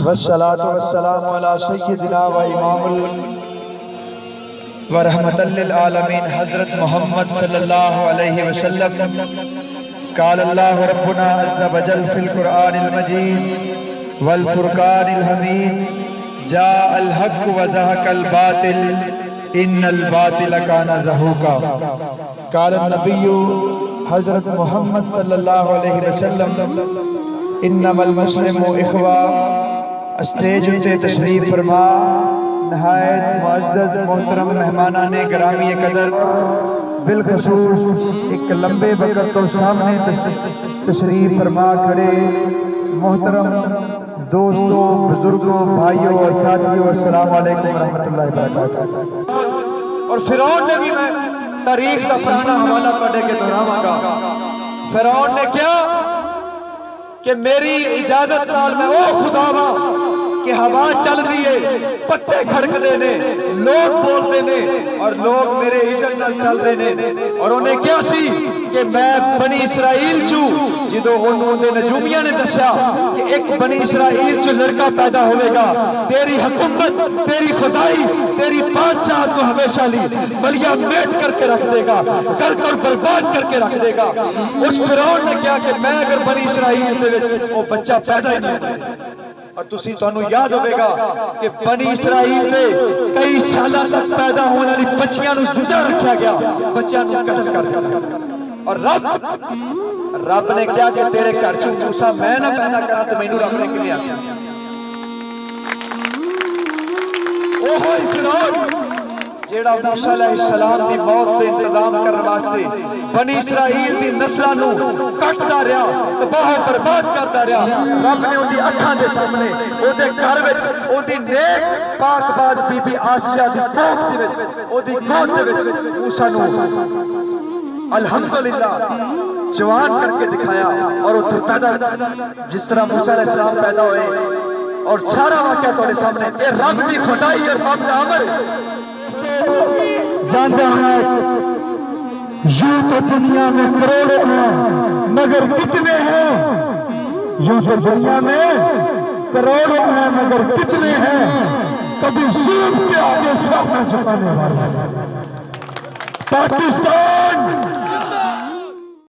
والصلاة والسلام على سیدنا و امام و رحمتیں للعالمین حضرت محمد صلی اللہ علیہ وسلم. قال اللہ ربنا عز وجل فی القرآن المجید والفرقان الحمید جاء الحق وزهق الباطل ان الباطل کان زہوقا. قال النبی حضرت محمد صلی اللہ علیہ وسلم انما المسلم اخوہ. اسٹیج پہ تشریف فرما نہایت معزز محترم مہمانان گرامی قدر، بالخصوص ایک لمبے وقت تو سامنے تشریف فرما کھڑے محترم دوستوں، بزرگوں، بھائیوں اور ساتھیوں، السلام علیکم ورحمۃ اللہ وبرکاتہ. اور فرعون نے بھی، میں تاریخ کا پرانا حوالہ پڑھنے کے دہراواں گا، فرعون نے کیا کہ میری اجازت نال میں او خدا وا کہ ہوا چل دیئے، پتے کھڑک دینے، لوگ بول دینے اور لوگ میرے عزت نال چل دینے. اور انہیں کیا سی کہ میں بنی اسرائیل چوں جدو انہوں نے نجومیہ نے دسیا کہ ایک بنی اسرائیل چوں لڑکا پیدا ہوئے گا، تیری حکومت، تیری خدائی، تیری بادشاہ تو ہمیشہ لی بلیا میٹ کر کے رکھ دے گا، کر برباد کر کے رکھ دے گا. اس فرعون نے کیا کہ میں اگر بنی اسرائیل دے وچ وہ بچہ پیدا ہی نہیں. اور تسی تانوں یاد ہوئے گا کہ بنی اسرائیل میں کئی سالہ تک پیدا ہونے والی بچیاں نو زندہ رکھا گیا، بچیاں نو قتل کر دیا. اور رب نے کیا کہ تیرے گھر چوں موسیٰ میں نہ پیدا کرا تو مینوں رب نے کلیا. اوہ فرعون جیڑا موسیٰ علیہ السلام دی موت دے انتظام کرنے واسطے بنی اسرائیل دی نسلاں نو کٹدا رہیا، تباہ و برباد کردا رہیا. رب نے ان دی اکھاں دے سامنے او دے گھر وچ او دی نیک پاک باد بی بی آسیہ دی کوکھ دے وچ او دی گود دے وچ موسیٰ نو الحمدللہ جوان کر کے دکھایا. اور اتھے پیدا جس طرح موسیٰ علیہ السلام پیدا ہوئے اور سارا واقعہ تھوڑے سامنے. اے رب دی خدائی اور رب دا امر جانتا ہے. یوں تو دنیا میں کروڑوں ہیں مگر کتنے ہیں، یوں تو دنیا میں کروڑوں ہیں مگر کتنے ہیں کبھی ظلم کے آگے سامنا جھکانے والے. پاکستان